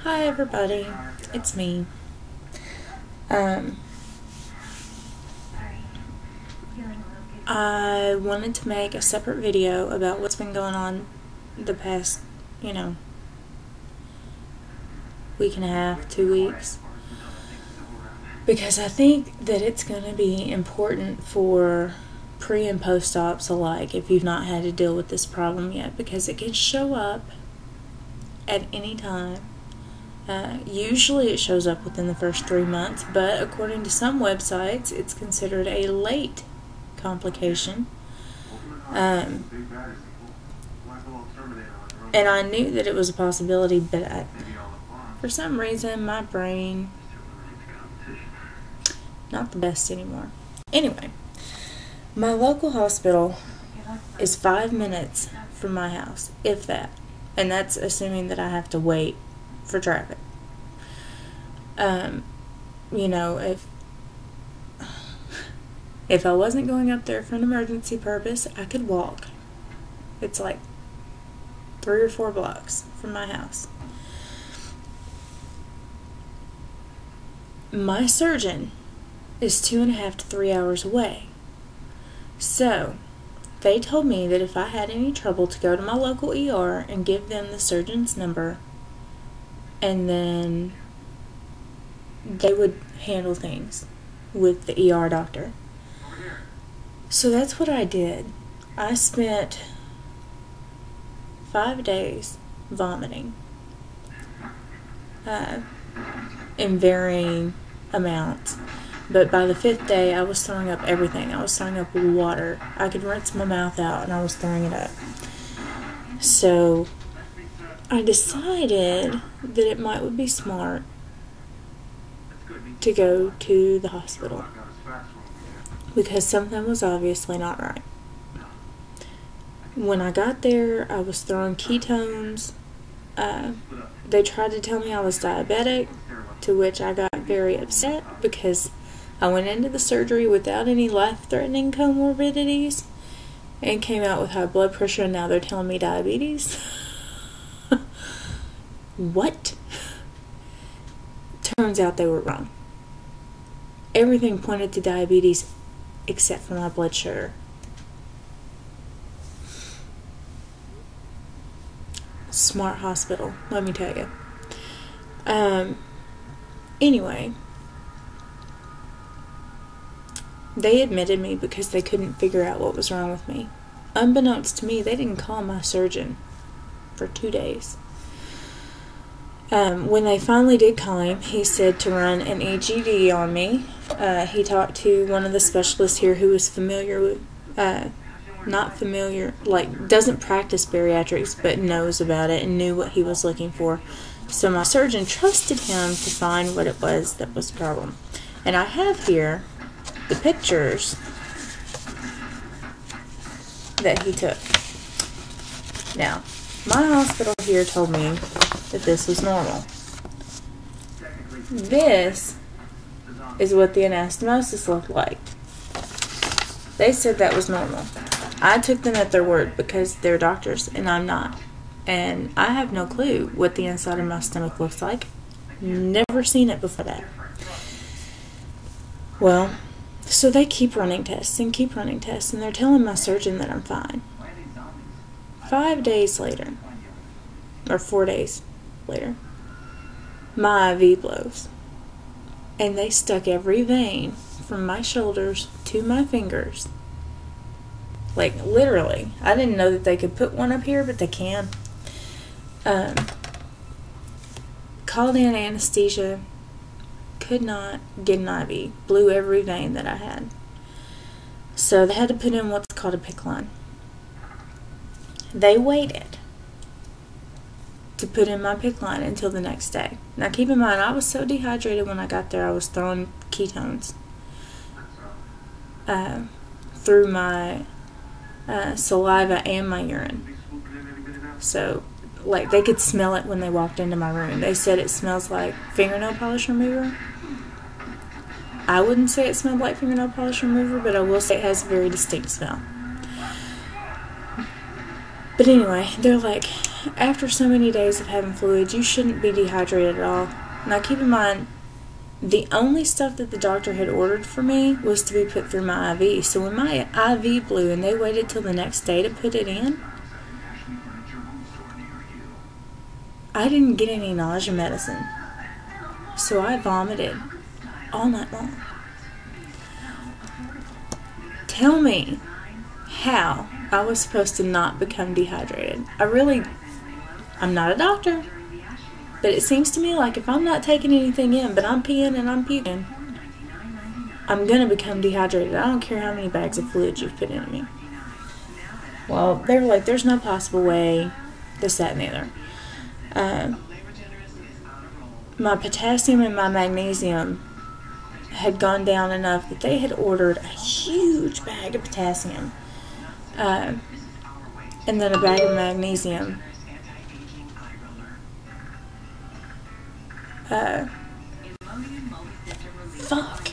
Hi everybody, it's me. I wanted to make a separate video about what's been going on the past, week and a half, 2 weeks. Because I think that it's going to be important for pre and post-ops alike if you've not had to deal with this problem yet, because it can show up at any time. Usually it shows up within the first 3 months, but according to some websites, it's considered a late complication. And I knew that it was a possibility, but for some reason, my brain, not the best anymore. Anyway, my local hospital is 5 minutes from my house, if that. And that's assuming that I have to wait for traffic. If I wasn't going up there for an emergency purpose, I could walk. It's like 3 or 4 blocks from my house. My surgeon is 2.5 to 3 hours away. So they told me that if I had any trouble to go to my local ER and give them the surgeon's number, and then they would handle things with the ER doctor. So that's what I did. I spent 5 days vomiting in varying amounts. But by the 5th day, I was throwing up everything. I was throwing up water. I could rinse my mouth out, and I was throwing it up. So I decided that it would be smart to go to the hospital, because something was obviously not right. When I got there, I was throwing ketones. They tried to tell me I was diabetic, to which I got very upset because I went into the surgery without any life-threatening comorbidities and came out with high blood pressure, and now they're telling me diabetes. What? Turns out they were wrong. Everything pointed to diabetes except for my blood sugar. Smart hospital, let me tell you. Anyway, they admitted me because they couldn't figure out what was wrong with me. Unbeknownst to me, they didn't call my surgeon for 2 days. When they finally did call him, he said to run an EGD on me. He talked to one of the specialists here who was familiar with, doesn't practice bariatrics, but knows about it and knew what he was looking for. So my surgeon trusted him to find what it was that was the problem. And I have here the pictures that he took. Now, my hospital here told me that this was normal. This is what the anastomosis looked like. They said that was normal. I took them at their word because they're doctors and I'm not. And I have no clue what the inside of my stomach looks like. Never seen it before that. Well, so they keep running tests and keep running tests, and they're telling my surgeon that I'm fine. 5 days later, or 4 days later, my IV blows. And they stuck every vein from my shoulders to my fingers. Like, literally. I didn't know that they could put one up here, but they can. Called in anesthesia. Could not get an IV. Blew every vein that I had. So they had to put in what's called a PICC line. They waited to put in my PICC line until the next day. Now keep in mind, I was so dehydrated when I got there, I was throwing ketones through my saliva and my urine. So, they could smell it when they walked into my room. They said it smells like fingernail polish remover. I wouldn't say it smelled like fingernail polish remover, but I will say it has a very distinct smell. But anyway, they're like, after so many days of having fluids, you shouldn't be dehydrated at all. Now keep in mind, the only stuff that the doctor had ordered for me was to be put through my IV. So when my IV blew and they waited till the next day to put it in, I didn't get any nausea medicine. So I vomited all night long. Tell me how I was supposed to not become dehydrated. I'm not a doctor, but it seems to me like if I'm not taking anything in, but I'm peeing and I'm puking, I'm going to become dehydrated. I don't care how many bags of fluid you've put into me. Well, they were like, there's no possible way, this, that, and the other. My potassium and my magnesium had gone down enough that they had ordered a huge bag of potassium and then a bag of magnesium. Fuck.